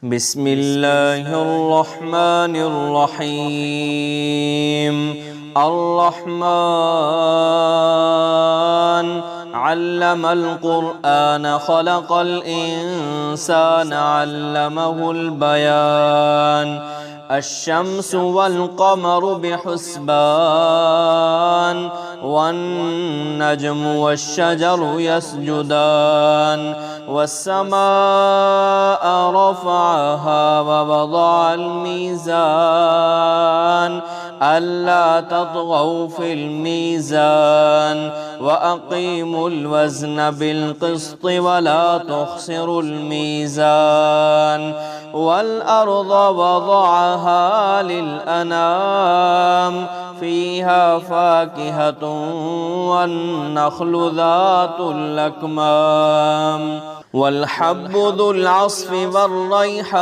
بسم الله الرحمن الرحيم. الرحمن علم القرآن خلق الإنسان علمه البيان. الشمس والقمر بحسبان والنجم والشجر يسجدان والسماء رفعها ووضع الميزان ألا تطغوا في الميزان وأقيموا الوزن بالقسط ولا تخسروا الميزان والأرض وضعها للأنام فيها فاكهة والنخل ذات الأكمام والحب ذو العصف والريحان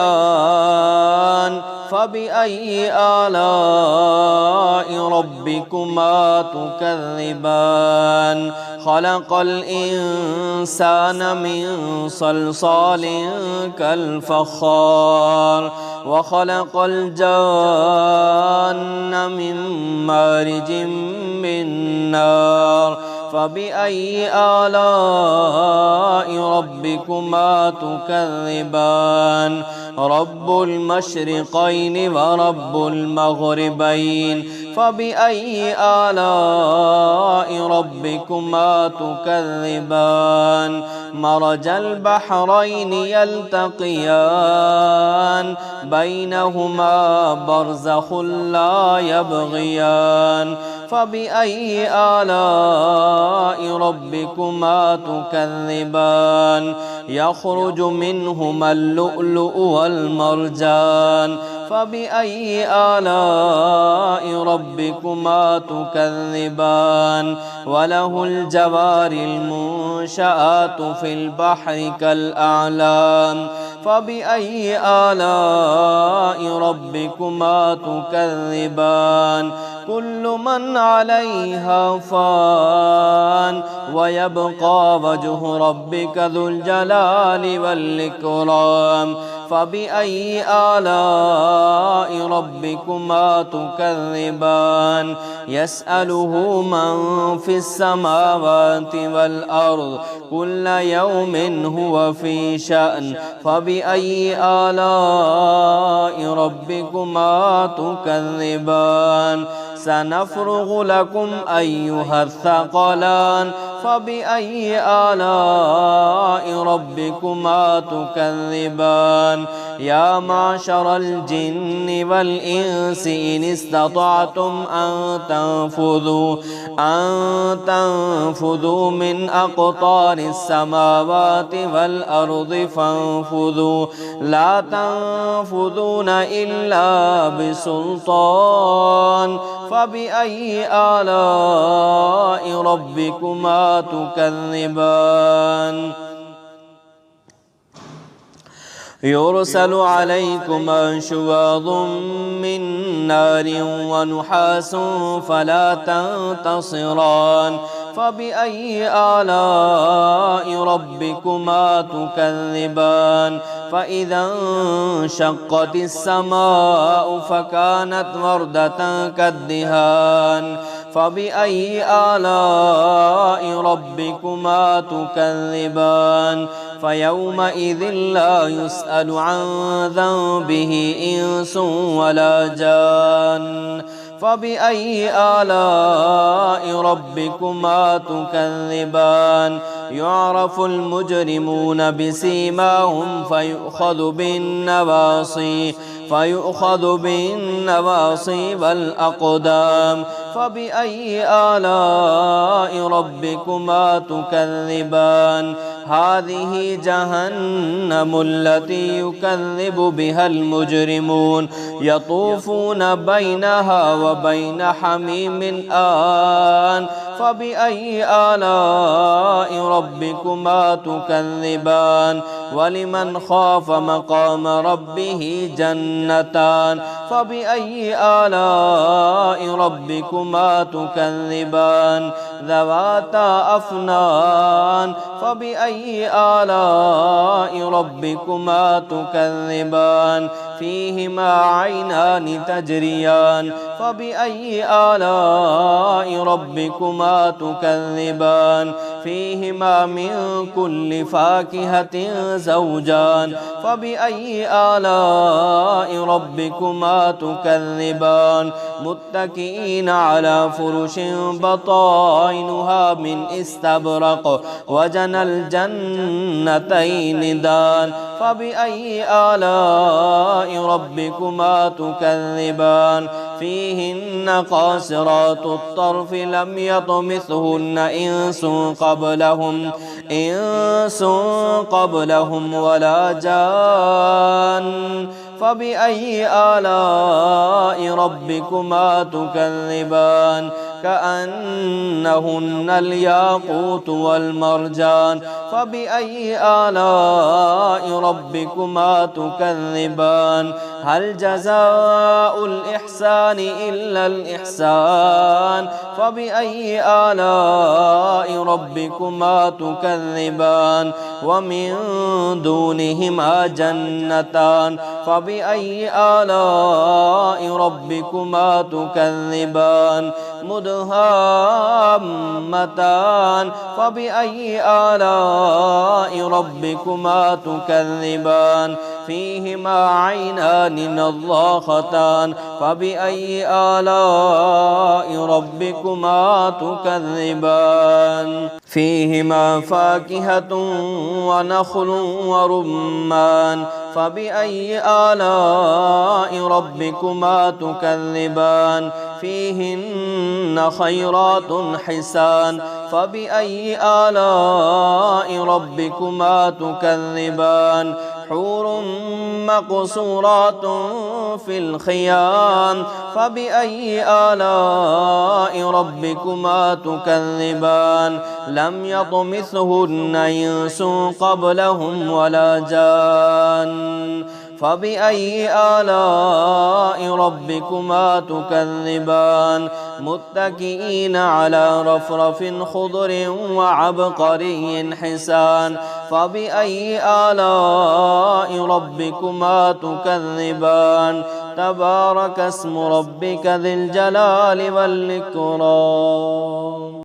فبأي آلاء ربكما تكذبان خلق الإنسان من صلصال كالفخار وخلق الجان من مارج من نار فبأي آلاء ربكما تكذبان رب المشرقين ورب المغربين فبأي آلاء ربكما تكذبان مرج البحرين يلتقيان بينهما برزخ لا يبغيان فبأي آلاء ربكما تكذبان يخرج منهما اللؤلؤ والمرجان فبأي آلاء ربكما تكذبان وله الجوار المنشآت في البحر كالأعلام فبأي آلاء ربكما تكذبان كل من عليها فان ويبقى وجه ربك ذو الجلال والإكرام فبأي آلاء ربكما تكذبان يسأله من في السماوات والأرض كل يوم هو في شأن فبأي آلاء ربكما تكذبان سنفرغ لكم أيها الثقلان فبأي آلاء ربكما تكذبان يا معشر الجن والإنس إن استطعتم أن تنفذوا من أقطار السماوات والأرض فانفذوا لا تنفذون إلا بسلطان فبأي آلاء ربكما تكذبان يرسل عليكما شواظ من نار ونحاس فلا تنتصران فبأي آلاء ربكما تكذبان فإذا انشقت السماء فكانت وردة كالدهان فبأي آلاء ربكما تكذبان فيومئذ ربه لا يسأل عن ذنبه إنس ولا جان. فبأي آلاء ربكما تكذبان؟ يعرف المجرمون بسيماهم فيؤخذ بالنواصي والأقدام. فبأي آلاء ربكما تكذبان؟ هذه جهنم التي يكذب بها المجرمون يطوفون بينها وبين حميم آن. فبأي آلاء ربكما تكذبان؟ ولمن خاف مقام ربه جنتان فبأي آلاء ربكما تكذبان ذواتا أفنان فبأي آلاء ربكما تكذبان فيهما عينان تجريان فبأي آلاء ربكما تكذبان فيهما من كل فاكهة زوجان فبأي آلاء ربكما تكذبان متكئين على فرش بطائنها من استبرق وجنى الجنتين دان فبأي آلاء ربكما تكذبان فيهن قاصرات الطرف لم يطمثهن إنس قبلهم ولا جان فبأي آلاء ربكما تكذبان كأنهن الياقوت والمرجان فبأي آلاء ربكما تكذبان هل جزاء الإحسان إلا الإحسان فبأي آلاء ربكما تكذبان ومن دونهما جنتان فبأي آلاء ربكما تكذبان مدهامتان فبأي آلاء ربكما تكذبان فيهما عينان نضاختان فبأي آلاء ربكما تكذبان فيهما فاكهة ونخل ورمان فبأي آلاء ربكما تكذبان فيهن خيرات حسان فبأي آلاء ربكما تكذبان حور مقصورات في الخيام فبأي آلاء ربكما تكذبان لم يطمثهن إنس قبلهم ولا جان فبأي آلاء ربكما تكذبان متكئين على رفرف خضر وعبقري حسان فبأي آلاء ربكما تكذبان تبارك اسم ربك ذي الجلال والإكرام.